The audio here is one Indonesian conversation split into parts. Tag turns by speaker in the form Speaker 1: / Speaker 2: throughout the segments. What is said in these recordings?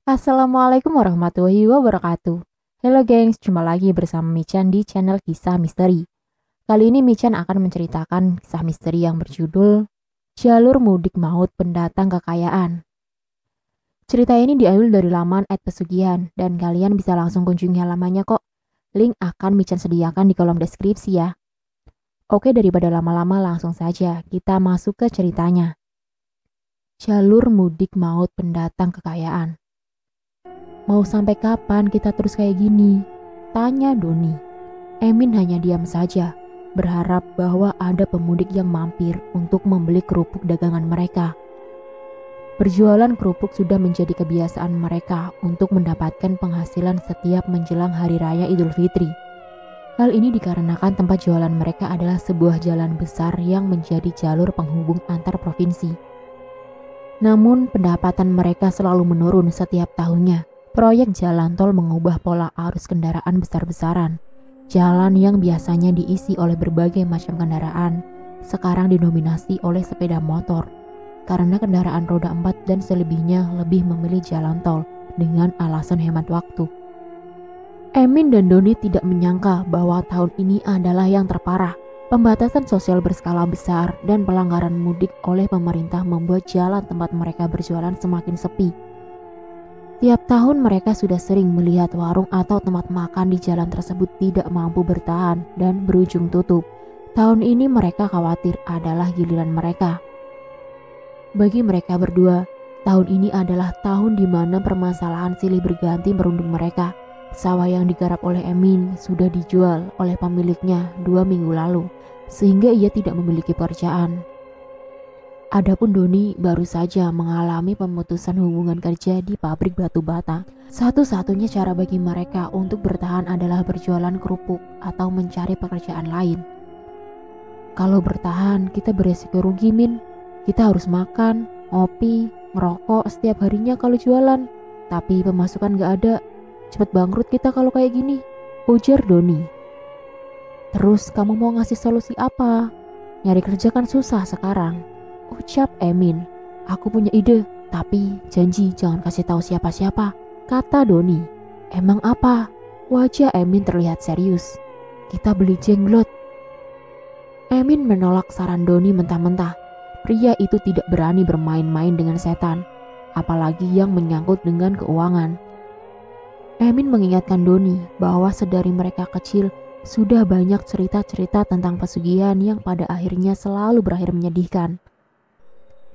Speaker 1: Assalamualaikum warahmatullahi wabarakatuh. Halo gengs, jumpa lagi bersama Michan di channel Kisah Misteri. Kali ini Michan akan menceritakan kisah misteri yang berjudul Jalur Mudik Maut Pendatang Kekayaan. Cerita ini diambil dari laman @pesugihan dan kalian bisa langsung kunjungi halamannya kok. Link akan Michan sediakan di kolom deskripsi ya. Oke, daripada lama-lama langsung saja kita masuk ke ceritanya. Jalur Mudik Maut Pendatang Kekayaan. Mau sampai kapan kita terus kayak gini? Tanya Doni. Emin hanya diam saja, berharap bahwa ada pemudik yang mampir untuk membeli kerupuk dagangan mereka. Berjualan kerupuk sudah menjadi kebiasaan mereka untuk mendapatkan penghasilan setiap menjelang Hari Raya Idul Fitri. Hal ini dikarenakan tempat jualan mereka adalah sebuah jalan besar yang menjadi jalur penghubung antar provinsi. Namun pendapatan mereka selalu menurun setiap tahunnya. Proyek jalan tol mengubah pola arus kendaraan besar-besaran. Jalan yang biasanya diisi oleh berbagai macam kendaraan, sekarang didominasi oleh sepeda motor. Karena kendaraan roda 4 dan selebihnya lebih memilih jalan tol dengan alasan hemat waktu. Emin dan Doni tidak menyangka bahwa tahun ini adalah yang terparah. Pembatasan sosial berskala besar dan pelanggaran mudik oleh pemerintah membuat jalan tempat mereka berjualan semakin sepi. Tiap tahun mereka sudah sering melihat warung atau tempat makan di jalan tersebut tidak mampu bertahan dan berujung tutup. Tahun ini mereka khawatir adalah giliran mereka. Bagi mereka berdua, tahun ini adalah tahun di mana permasalahan silih berganti merundung mereka. Sawah yang digarap oleh Emin sudah dijual oleh pemiliknya 2 minggu lalu, sehingga ia tidak memiliki pekerjaan. Adapun Doni baru saja mengalami pemutusan hubungan kerja di pabrik batu bata. Satu-satunya cara bagi mereka untuk bertahan adalah berjualan kerupuk atau mencari pekerjaan lain. Kalau bertahan, kita beresiko rugi, Min. Kita harus makan, ngopi, ngerokok setiap harinya kalau jualan. Tapi pemasukan gak ada. Cepet bangkrut kita kalau kayak gini, ujar Doni. Terus kamu mau ngasih solusi apa? Nyari kerja kan susah sekarang, ucap Emin. Aku punya ide, tapi janji jangan kasih tahu siapa-siapa, kata Doni. Emang apa? Wajah Emin terlihat serius. Kita beli jenglot. Emin menolak saran Doni mentah-mentah. Pria itu tidak berani bermain-main dengan setan, apalagi yang menyangkut dengan keuangan. Emin mengingatkan Doni bahwa sedari mereka kecil sudah banyak cerita-cerita tentang pesugihan yang pada akhirnya selalu berakhir menyedihkan.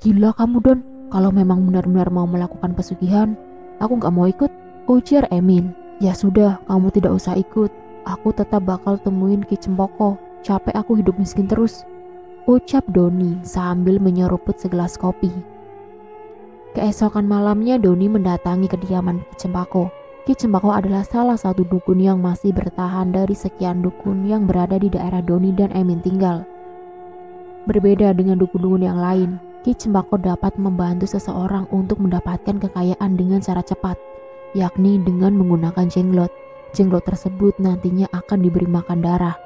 Speaker 1: Gila kamu Don, kalau memang benar-benar mau melakukan pesugihan, aku gak mau ikut, ujar Emin. Ya sudah, kamu tidak usah ikut, aku tetap bakal temuin Ki Cempoko, capek aku hidup miskin terus, ucap Doni sambil menyeruput segelas kopi. Keesokan malamnya Doni mendatangi kediaman Ki Cempako. Ki Cempako adalah salah satu dukun yang masih bertahan dari sekian dukun yang berada di daerah Doni dan Emin tinggal. Berbeda dengan dukun-dukun yang lain, Ki Cempako dapat membantu seseorang untuk mendapatkan kekayaan dengan cara cepat, yakni dengan menggunakan jenglot. Jenglot tersebut nantinya akan diberi makan darah.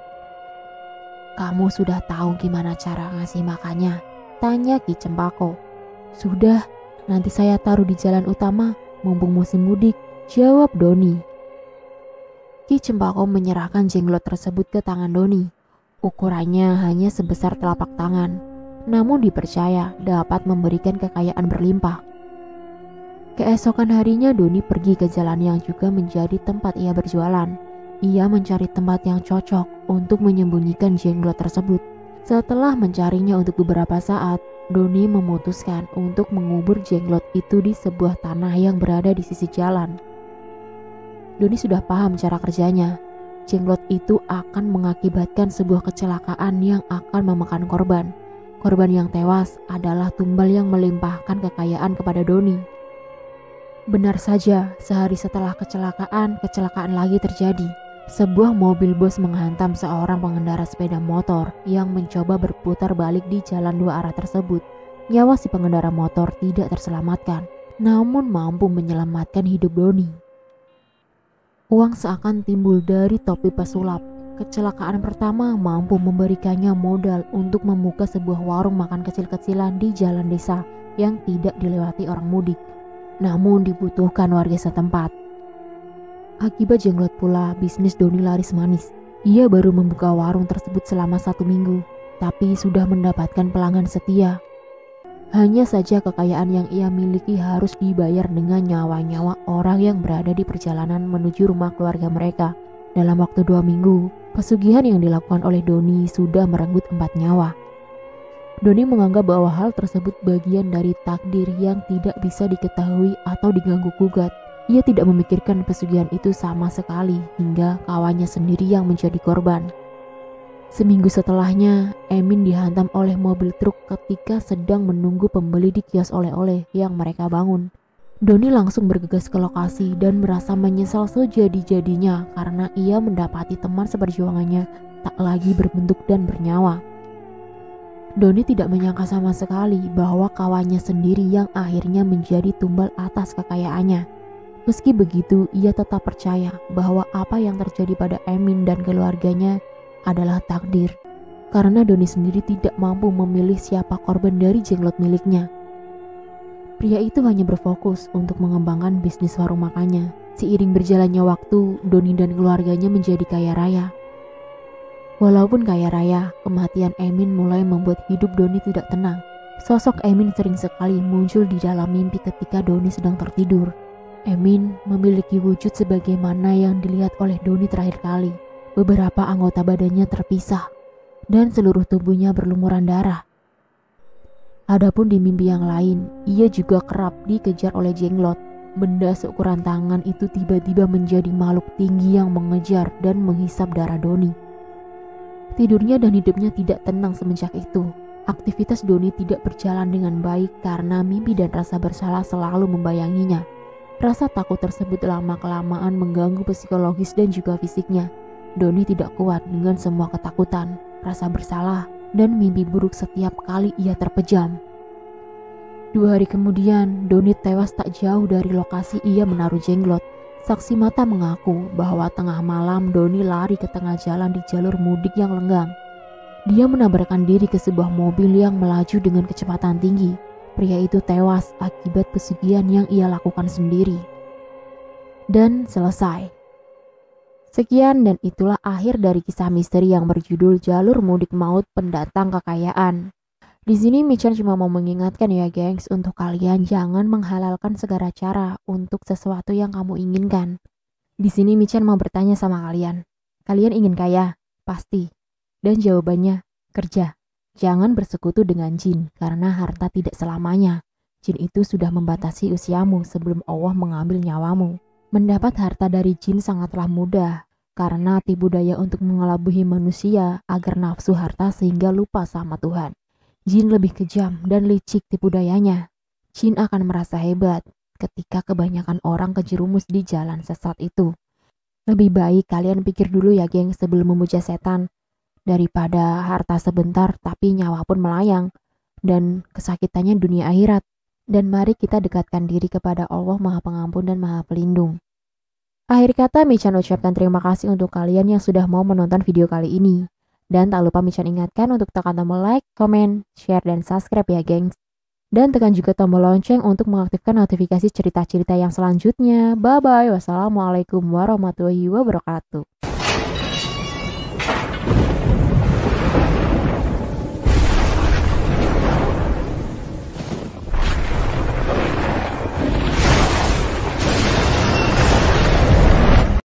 Speaker 1: Kamu sudah tahu gimana cara ngasih makannya? Tanya Ki Cempako. Sudah, nanti saya taruh di jalan utama, mumpung musim mudik, jawab Doni. Ki Cempako menyerahkan jenglot tersebut ke tangan Doni. Ukurannya hanya sebesar telapak tangan, namun dipercaya dapat memberikan kekayaan berlimpah. Keesokan harinya Doni pergi ke jalan yang juga menjadi tempat ia berjualan. Ia mencari tempat yang cocok untuk menyembunyikan jenglot tersebut. Setelah mencarinya untuk beberapa saat, Doni memutuskan untuk mengubur jenglot itu di sebuah tanah yang berada di sisi jalan. Doni sudah paham cara kerjanya. Jenglot itu akan mengakibatkan sebuah kecelakaan yang akan memakan korban. Korban yang tewas adalah tumbal yang melimpahkan kekayaan kepada Doni. Benar saja, sehari setelah kecelakaan lagi terjadi. Sebuah mobil bus menghantam seorang pengendara sepeda motor yang mencoba berputar balik di jalan dua arah tersebut. Nyawa si pengendara motor tidak terselamatkan, namun mampu menyelamatkan hidup Doni. Uang seakan timbul dari topi pesulap. Kecelakaan pertama mampu memberikannya modal untuk membuka sebuah warung makan kecil-kecilan di jalan desa yang tidak dilewati orang mudik. namun dibutuhkan warga setempat. Akibat jenglot pula, bisnis Doni laris manis. Ia baru membuka warung tersebut selama 1 minggu, tapi sudah mendapatkan pelanggan setia. Hanya saja kekayaan yang ia miliki harus dibayar dengan nyawa-nyawa orang yang berada di perjalanan menuju rumah keluarga mereka. Dalam waktu 2 minggu, pesugihan yang dilakukan oleh Doni sudah merenggut 4 nyawa. Doni menganggap bahwa hal tersebut bagian dari takdir yang tidak bisa diketahui atau diganggu-gugat. Ia tidak memikirkan pesugihan itu sama sekali hingga kawannya sendiri yang menjadi korban. Seminggu setelahnya, Emin dihantam oleh mobil truk ketika sedang menunggu pembeli di kios oleh-oleh yang mereka bangun. Doni langsung bergegas ke lokasi dan merasa menyesal sejadi-jadinya karena ia mendapati teman seperjuangannya tak lagi berbentuk dan bernyawa. Doni tidak menyangka sama sekali bahwa kawannya sendiri yang akhirnya menjadi tumbal atas kekayaannya. Meski begitu, ia tetap percaya bahwa apa yang terjadi pada Emin dan keluarganya adalah takdir, karena Doni sendiri tidak mampu memilih siapa korban dari jenglot miliknya. Pria itu hanya berfokus untuk mengembangkan bisnis warung makannya. Seiring berjalannya waktu, Doni dan keluarganya menjadi kaya raya. Walaupun kaya raya, kematian Emin mulai membuat hidup Doni tidak tenang. Sosok Emin sering sekali muncul di dalam mimpi ketika Doni sedang tertidur. Emin memiliki wujud sebagaimana yang dilihat oleh Doni terakhir kali. Beberapa anggota badannya terpisah dan seluruh tubuhnya berlumuran darah. Adapun di mimpi yang lain, ia juga kerap dikejar oleh jenglot. Benda seukuran tangan itu tiba-tiba menjadi makhluk tinggi yang mengejar dan menghisap darah Doni. Tidurnya dan hidupnya tidak tenang semenjak itu. Aktivitas Doni tidak berjalan dengan baik karena mimpi dan rasa bersalah selalu membayanginya. Rasa takut tersebut lama-kelamaan mengganggu psikologis dan juga fisiknya. Doni tidak kuat dengan semua ketakutan, rasa bersalah, dan mimpi buruk setiap kali ia terpejam. 2 hari kemudian, Doni tewas tak jauh dari lokasi ia menaruh jenglot. Saksi mata mengaku bahwa tengah malam Doni lari ke tengah jalan di jalur mudik yang lenggang. Dia menabrakkan diri ke sebuah mobil yang melaju dengan kecepatan tinggi. Pria itu tewas akibat pesugihan yang ia lakukan sendiri. Dan selesai. Sekian dan itulah akhir dari kisah misteri yang berjudul Jalur Mudik Maut Pendatang Kekayaan. Di sini Michan cuma mau mengingatkan ya gengs, untuk kalian jangan menghalalkan segala cara untuk sesuatu yang kamu inginkan. Di sini Michan mau bertanya sama kalian. Kalian ingin kaya? Pasti. Dan jawabannya, kerja. Jangan bersekutu dengan jin karena harta tidak selamanya. Jin itu sudah membatasi usiamu sebelum Allah mengambil nyawamu. Mendapat harta dari jin sangatlah mudah, karena tipu daya untuk mengelabuhi manusia agar nafsu harta sehingga lupa sama Tuhan. Jin lebih kejam dan licik tipu dayanya. Jin akan merasa hebat ketika kebanyakan orang kejerumus di jalan sesat itu. Lebih baik kalian pikir dulu ya geng sebelum memuja setan, daripada harta sebentar tapi nyawa pun melayang, dan kesakitannya dunia akhirat. Dan mari kita dekatkan diri kepada Allah Maha Pengampun dan Maha Pelindung. Akhir kata, Michan ucapkan terima kasih untuk kalian yang sudah mau menonton video kali ini. Dan tak lupa Michan ingatkan untuk tekan tombol like, comment, share, dan subscribe ya gengs. Dan tekan juga tombol lonceng untuk mengaktifkan notifikasi cerita-cerita yang selanjutnya. Bye-bye. Wassalamualaikum warahmatullahi wabarakatuh.